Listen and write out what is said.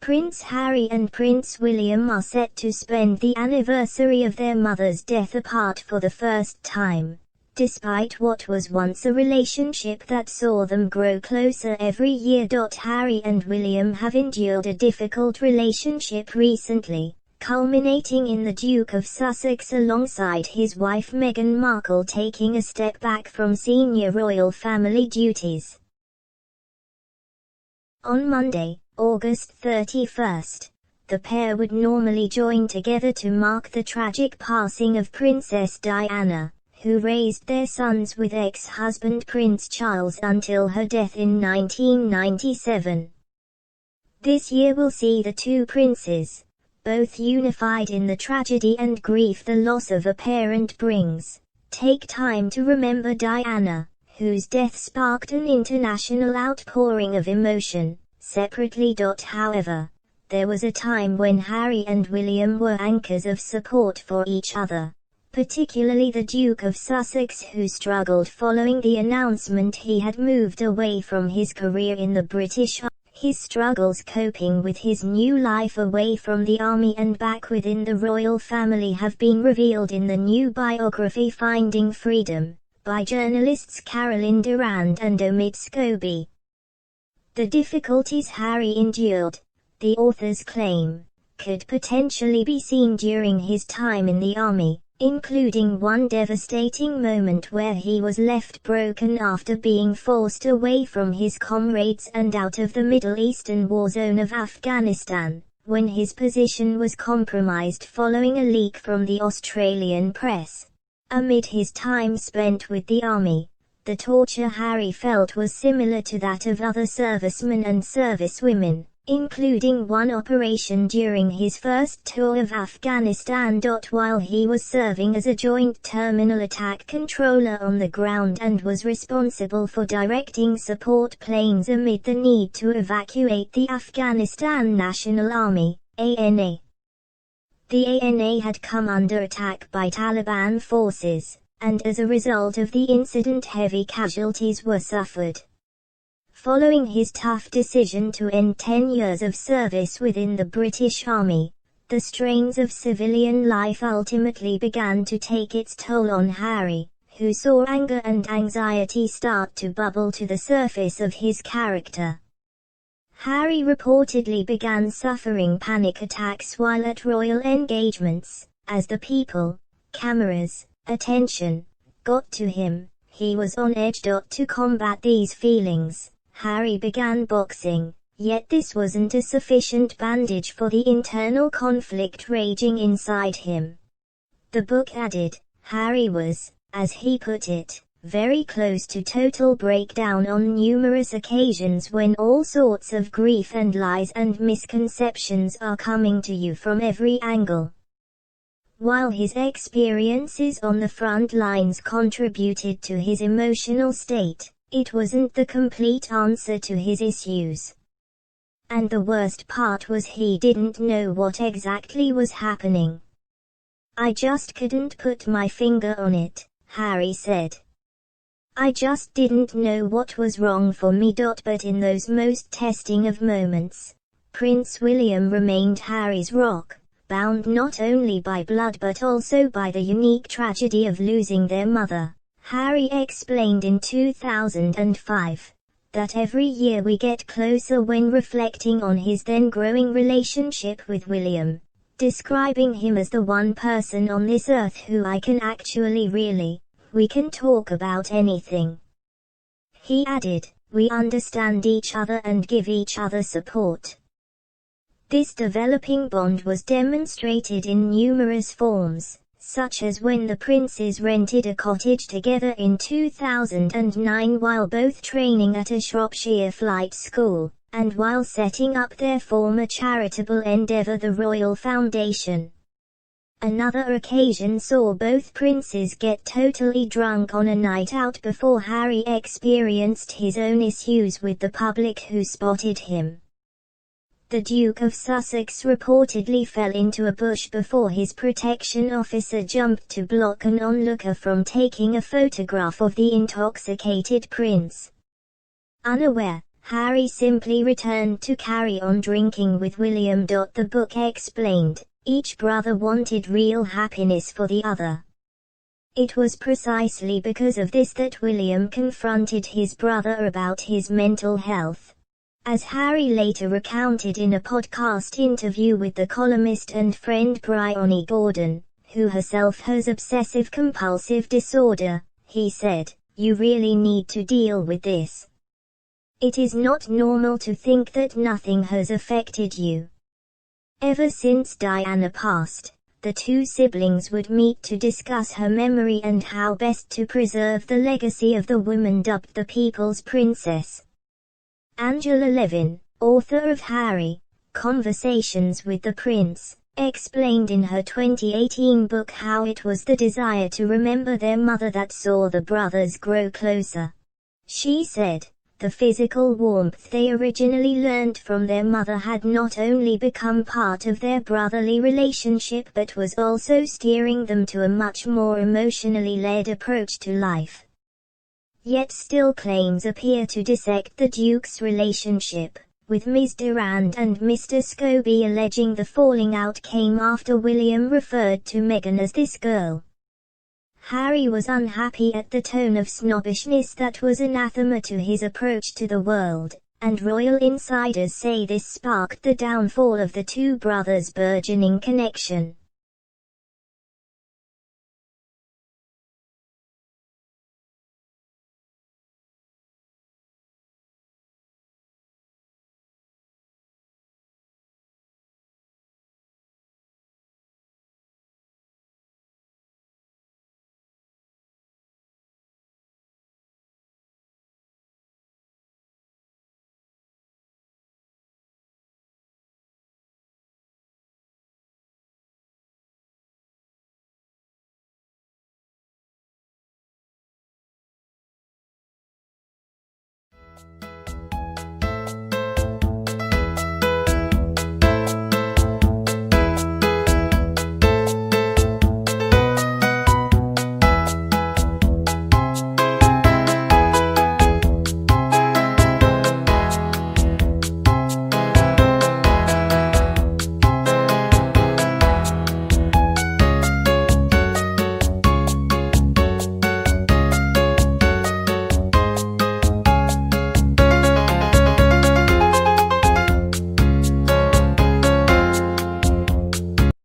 Prince Harry and Prince William are set to spend the anniversary of their mother's death apart for the first time, despite what was once a relationship that saw them grow closer every year. Harry and William have endured a difficult relationship recently, culminating in the Duke of Sussex alongside his wife Meghan Markle taking a step back from senior royal family duties. On Monday, August 31st, the pair would normally join together to mark the tragic passing of Princess Diana, who raised their sons with ex-husband Prince Charles until her death in 1997. This year will see the two princes, both unified in the tragedy and grief the loss of a parent brings, take time to remember Diana, whose death sparked an international outpouring of emotion. Separately. However, there was a time when Harry and William were anchors of support for each other, particularly the Duke of Sussex, who struggled following the announcement he had moved away from his career in the British Army. His struggles coping with his new life away from the army and back within the royal family have been revealed in the new biography Finding Freedom, by journalists Caroline Durand and Omid Scobie. The difficulties Harry endured, the authors claim, could potentially be seen during his time in the army, including one devastating moment where he was left broken after being forced away from his comrades and out of the Middle Eastern war zone of Afghanistan, when his position was compromised following a leak from the Australian press. Amid his time spent with the army, the torture Harry felt was similar to that of other servicemen and servicewomen, including one operation during his first tour of Afghanistan. While he was serving as a Joint Terminal Attack Controller on the ground and was responsible for directing support planes amid the need to evacuate the Afghanistan National Army, ANA. The ANA had come under attack by Taliban forces, and as a result of the incident heavy casualties were suffered. Following his tough decision to end 10 years of service within the British Army, the strains of civilian life ultimately began to take its toll on Harry, who saw anger and anxiety start to bubble to the surface of his character. Harry reportedly began suffering panic attacks while at royal engagements, as the people, cameras, attention, got to him. He was on edge. To combat these feelings, Harry began boxing, yet this wasn't a sufficient bandage for the internal conflict raging inside him. The book added, Harry was, as he put it, very close to total breakdown on numerous occasions when all sorts of grief and lies and misconceptions are coming to you from every angle. While his experiences on the front lines contributed to his emotional state, it wasn't the complete answer to his issues. And the worst part was he didn't know what exactly was happening. I just couldn't put my finger on it, Harry said. I just didn't know what was wrong for me. But in those most testing of moments, Prince William remained Harry's rock, bound not only by blood but also by the unique tragedy of losing their mother. Harry explained in 2005, that every year we get closer when reflecting on his then growing relationship with William, describing him as the one person on this earth who I can actually we can talk about anything. He added, we understand each other and give each other support. This developing bond was demonstrated in numerous forms, such as when the princes rented a cottage together in 2009 while both training at a Shropshire flight school, and while setting up their former charitable endeavour the Royal Foundation. Another occasion saw both princes get totally drunk on a night out before Harry experienced his own issues with the public who spotted him. The Duke of Sussex reportedly fell into a bush before his protection officer jumped to block an onlooker from taking a photograph of the intoxicated prince. Unaware, Harry simply returned to carry on drinking with William. The book explained, each brother wanted real happiness for the other. It was precisely because of this that William confronted his brother about his mental health. As Harry later recounted in a podcast interview with the columnist and friend Bryony Gordon, who herself has obsessive-compulsive disorder, he said, "You really need to deal with this. It is not normal to think that nothing has affected you." Ever since Diana passed, the two siblings would meet to discuss her memory and how best to preserve the legacy of the woman dubbed the People's Princess. Angela Levin, author of Harry, Conversations with the Prince, explained in her 2018 book how it was the desire to remember their mother that saw the brothers grow closer. She said, the physical warmth they originally learned from their mother had not only become part of their brotherly relationship but was also steering them to a much more emotionally led approach to life. Yet still claims appear to dissect the Duke's relationship, with Ms. Durand and Mr. Scobie alleging the falling out came after William referred to Meghan as this girl. Harry was unhappy at the tone of snobbishness that was anathema to his approach to the world, and royal insiders say this sparked the downfall of the two brothers' burgeoning connection.